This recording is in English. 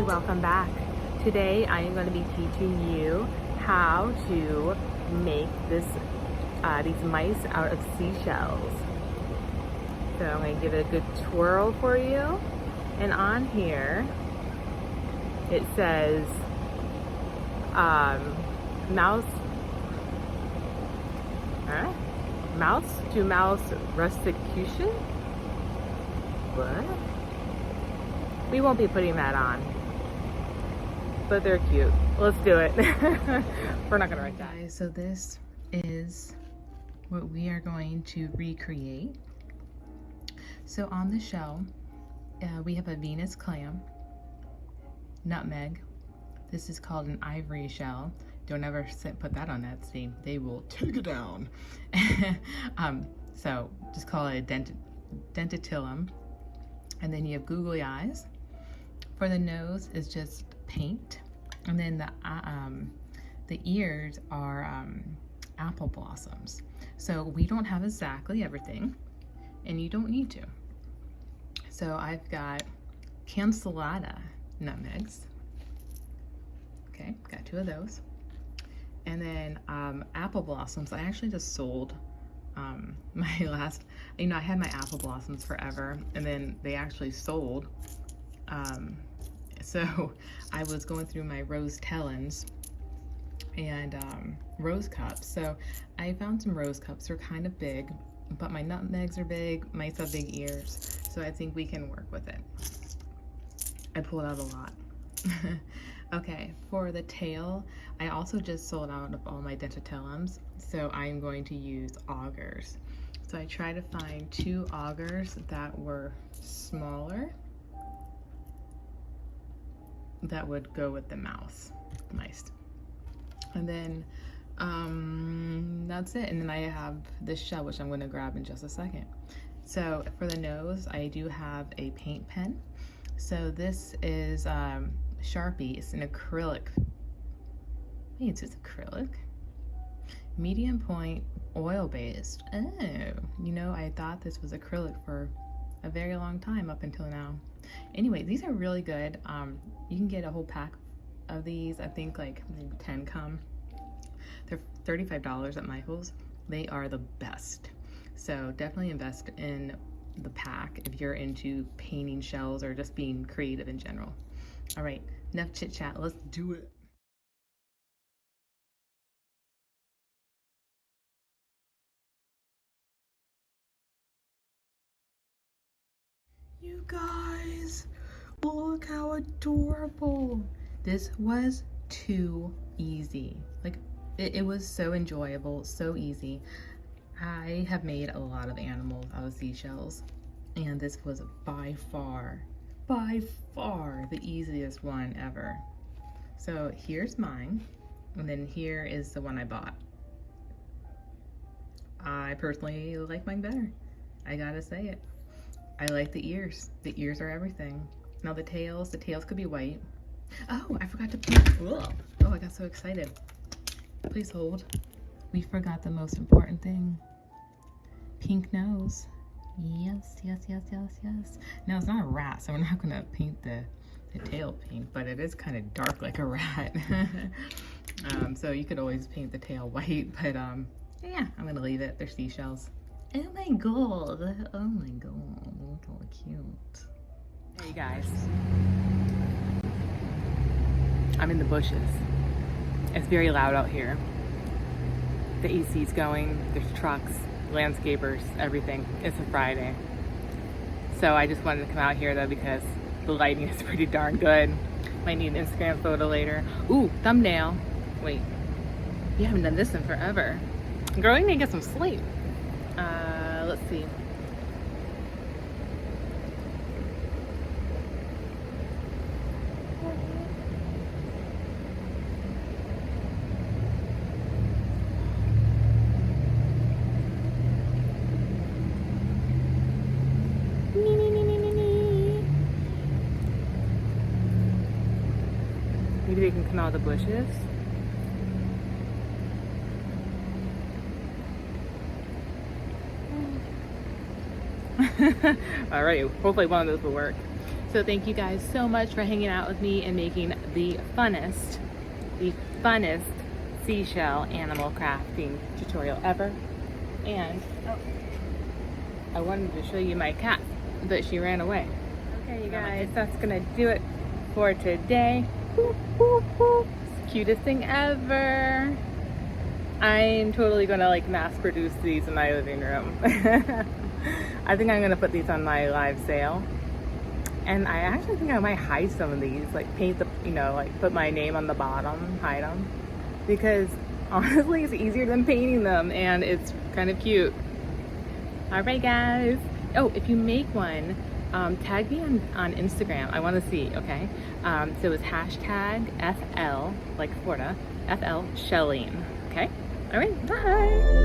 Welcome back. Today I am going to be teaching you how to make these mice out of seashells. So I'm going to give it a good twirl for you. And on here it says mouse to mouse restitution. What? We won't be putting that on, but they're cute. Let's do it. We're not gonna write that. Okay, so this is what we are going to recreate. So on the shell, we have a Venus clam, nutmeg. This is called an ivory shell. Don't ever put that on Etsy. They will take it down. So just call it a dentillum. And then you have googly eyes. For the nose is just paint. And then the ears are apple blossoms. So we don't have exactly everything, and you don't need to. So I've got cancelada nutmegs. Okay, got 2 of those. And then apple blossoms. I actually just sold my last, I had my apple blossoms forever, and then they actually sold. So I was going through my rose tellins and rose cups. So I found some rose cups. They're kind of big, but my nutmegs are big, mice have big ears. So I think we can work with it. I pulled out a lot. Okay, for the tail, I also just sold out of all my dentillums, so I'm going to use augers. So I tried to find 2 augers that were smaller that would go with the mice. And then that's it. And then I have this shell, which I'm going to grab in just a second. So for the nose, I do have a paint pen. So this is Sharpie. It's an acrylic. Wait, is this acrylic? Medium point, oil based. Oh, I thought this was acrylic for a very long time up until now. Anyway, these are really good. You can get a whole pack of these. I think like maybe 10 come. They're $35 at Michael's. They are the best. So definitely invest in the pack if you're into painting shells or just being creative in general. All right, enough chit chat. Let's do it. You guys, look how adorable. This was too easy. Like, it was so enjoyable, so easy. I have made a lot of animals out of seashells, and this was by far the easiest one ever. So here's mine, and then here is the one I bought. I personally like mine better. I gotta say it. I like the ears. The ears are everything. Now the tails could be white. Oh, I forgot to paint. Oh, I got so excited. Please hold. We forgot the most important thing. Pink nose. Yes. Now it's not a rat, so we're not gonna paint the tail pink, but it is kind of dark like a rat. So you could always paint the tail white, but yeah, I'm gonna leave it. They're seashells. Oh my god, look how cute. Hey guys, I'm in the bushes. It's very loud out here. The AC's going, there's trucks, landscapers, everything. It's a Friday. So I just wanted to come out here though because the lighting is pretty darn good. Might need an Instagram photo later. Ooh, thumbnail. Wait, you haven't done this in forever. Girl, you need to get some sleep. Let's see. you can come out of the bushes. Alright, hopefully one of those will work. So thank you guys so much for hanging out with me and making the funnest seashell animal crafting tutorial ever. And I wanted to show you my cat, but she ran away. Okay, you guys, that's gonna do it for today. Boop, boop, boop. It's the cutest thing ever. I'm totally gonna like mass produce these in my living room. I think I'm gonna put these on my live sale. And I actually think I might hide some of these, like paint the, you know, like put my name on the bottom, hide them. Because honestly, it's easier than painting them and it's kind of cute. All right, guys. Oh, if you make one, tag me on Instagram. I want to see, okay? So it's hashtag FL, like Florida, FL shelling, okay? All right, bye.